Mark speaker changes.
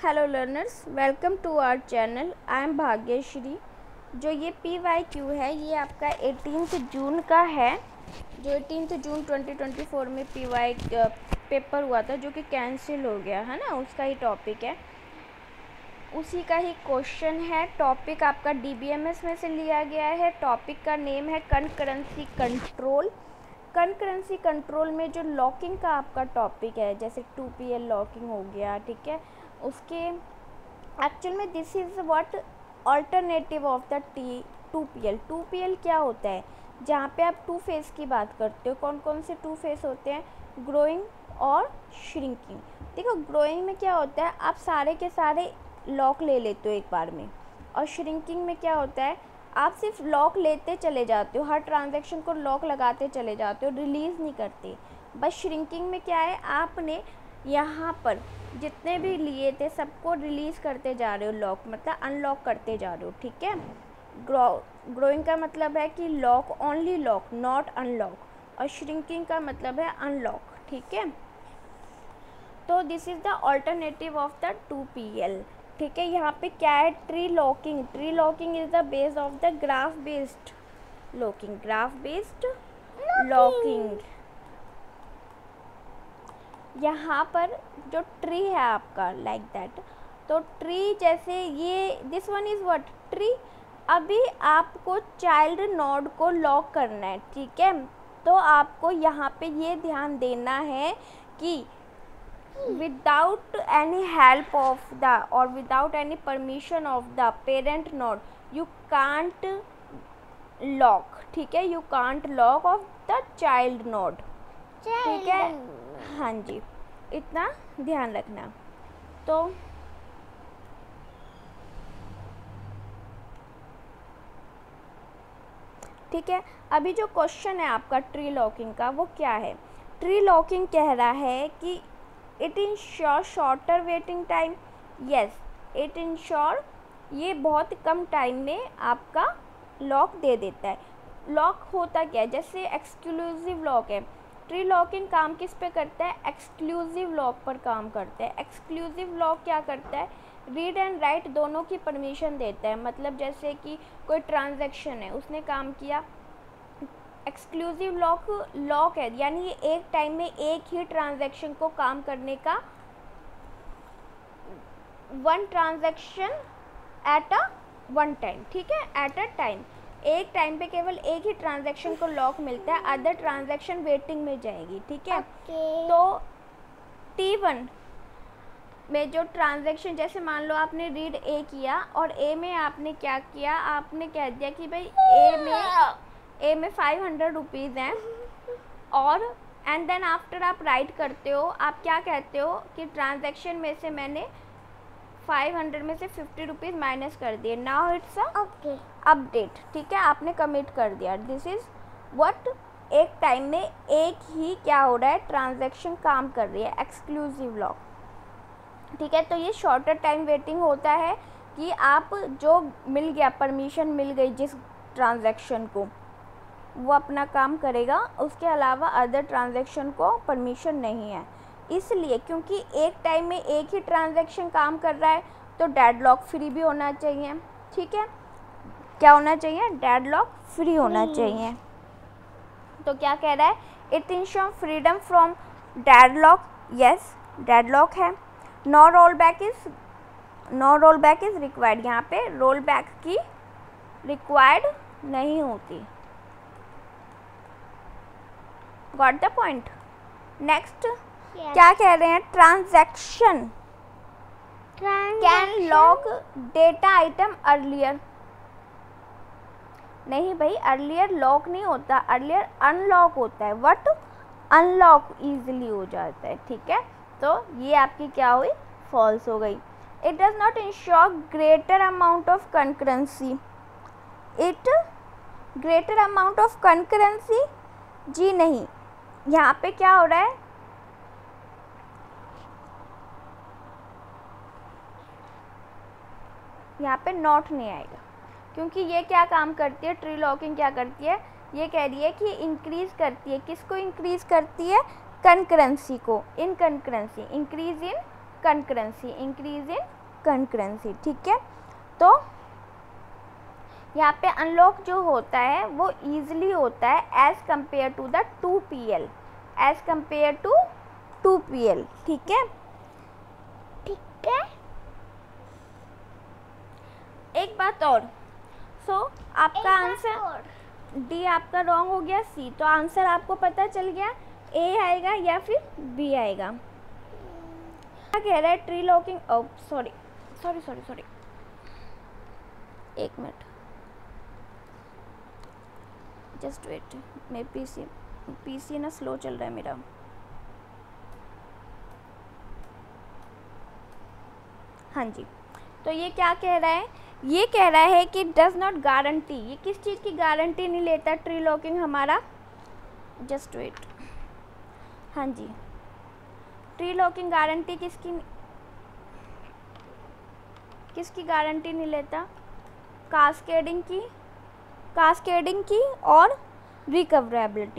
Speaker 1: Hello learners, welcome to our channel. I am Bhagyashree. जो ये PYQ है ये आपका 18 जून का है, जो 18 जून 2024 में PY पेपर हुआ था जो कि कैंसिल हो गया है ना, उसका ही टॉपिक है, उसी का ही क्वेश्चन है। टॉपिक आपका DBMS में से लिया गया है। टॉपिक का नेम है कंकरेंसी कंट्रोल। कंकरेंसी कंट्रोल में जो लॉकिंग का आपका टॉपिक है, जैसे 2PL लॉकिंग हो गया, ठीक है, उसके एक्चुअल में this is what alternative of the 2PL। 2PL क्या होता है? जहाँ पे आप टू फेस की बात करते हो। कौन कौन से टू फेस होते हैं? ग्रोइंग और श्रिंकिंग। देखो, ग्रोइंग में क्या होता है, आप सारे के सारे लॉक ले लेते हो एक बार में, और श्रिंकिंग में क्या होता है, आप सिर्फ लॉक लेते चले जाते हो, हर ट्रांजैक्शन को लॉक लगाते चले जाते हो, रिलीज़ नहीं करते। बस श्रिंकिंग में क्या है, आपने यहाँ पर जितने भी लिए थे सबको रिलीज़ करते जा रहे हो, लॉक मतलब अनलॉक करते जा रहे हो, ठीक है। ग्रोइंग का मतलब है कि lock, only lock, not unlock, और श्रिंकिंग का मतलब है अनलॉक, ठीक है। तो this is the alternative of the 2PL, ठीक है। यहाँ पे क्या है? Tree locking. Tree locking is the base of the graph based locking. Graph based locking. यहाँ पर जो ट्री है आपका लाइक दैट, तो ट्री जैसे ये this one is what tree. अभी आपको चाइल्ड नोड को लॉक करना है, ठीक है। तो आपको यहाँ पे ये ध्यान देना है कि without any help of the और without any permission of the parent node you can't lock, ठीक है। You can't lock of the child node, ठीक है। हाँ जी, इतना ध्यान रखना। तो ठीक है, अभी जो क्वेश्चन है आपका ट्री लॉकिंग का, वो क्या है? ट्री लॉकिंग कह रहा है कि it ensure shorter waiting time. Yes, it ensure, ये बहुत कम टाइम में आपका लॉक दे देता है। लॉक होता क्या है? जैसे एक्सक्लूसिव लॉक है। ट्री लॉकिंग काम किस पे करता है? एक्सक्लूसिव लॉक पर काम करता है। एक्सक्लूसिव लॉक क्या करता है? रीड एंड राइट दोनों की परमिशन देता है। मतलब जैसे कि कोई ट्रांजैक्शन है, उसने काम किया, एक्सक्लूसिव लॉक है, यानी ये एक टाइम में एक ही ट्रांजैक्शन को काम करने का, one transaction at a one time, ठीक है, एट अ टाइम। एक टाइम पे केवल एक ही ट्रांजैक्शन को लॉक मिलता है, अदर ट्रांजैक्शन वेटिंग में जाएगी, ठीक है। तो T1 में जो ट्रांजैक्शन, जैसे मान लो आपने रीड A किया और A में आपने क्या किया, आपने कह दिया कि भाई A में 500 रुपीज़ हैं, और एंड देन आफ्टर आप राइट करते हो, आप क्या कहते हो कि ट्रांजैक्शन में से मैंने 500 में से 50 रुपीज़ माइनस कर दिए। नाउ इट्स अपडेट, ठीक है, आपने कमिट कर दिया। दिस इज़ व्हाट, एक टाइम में एक ही क्या हो रहा है, ट्रांजैक्शन काम कर रही है, एक्सक्लूसिव लॉक, ठीक है। तो ये शॉर्टर टाइम वेटिंग होता है कि आप जो मिल गया, परमिशन मिल गई जिस ट्रांजैक्शन को, वो अपना काम करेगा, उसके अलावा अदर ट्रांजैक्शन को परमिशन नहीं है। इसलिए क्योंकि एक टाइम में एक ही ट्रांजैक्शन काम कर रहा है, तो डेडलॉक फ्री भी होना चाहिए, ठीक है। क्या होना चाहिए? डेडलॉक फ्री होना चाहिए। तो क्या कह रहा है? It ensure freedom from deadlock. Yes, deadlock है। No roll back is required. यहाँ पे रोल बैक की रिक्वायर्ड नहीं होती। Got the point? नेक्स्ट क्या कह रहे हैं? Transaction can lock data item earlier. नहीं भाई, अर्लियर लॉक नहीं होता, अर्लियर अनलॉक होता है। व्हाट? अनलॉक इजीली हो जाता है, ठीक है। तो ये आपकी क्या हुई? फॉल्स हो गई। It does not ensure greater amount of concurrency. It greater amount of concurrency, जी नहीं। यहाँ पे क्या हो रहा है? यहाँ पे नॉट नहीं आएगा, क्योंकि ये क्या काम करती है? ट्री लॉकिंग क्या करती है? ये कह रही है कि इंक्रीज़ करती है। किसको इंक्रीज़ करती है? कंकरेंसी को। In concurrency, increase in concurrency, increase in concurrency, ठीक है। तो यहाँ पे अनलॉक जो होता है वो ईजिली होता है as compare to the 2PL, as compare to 2PL, ठीक है, ठीक है। एक बात और, आपका आंसर डी आपका रॉन्ग हो गया, सी, तो आंसर आपको पता चल गया ए आएगा या फिर बी आएगा। क्या कह रहा है, ट्री लॉकिंग, सॉरी, एक मिनट, जस्ट वेट, मैं पीसी ना स्लो चल रहा है मेरा। हाँ जी, तो ये क्या कह रहा है, ये कह रहा है कि डज नॉट गारंटी, ये किस चीज़ की गारंटी नहीं लेता ट्री लॉकिंग हमारा, जस्ट वेट, हाँ जी, ट्री लॉकिंग गारंटी किसकी गारंटी नहीं लेता, कास्केडिंग की और रिकवरेबिलिटी।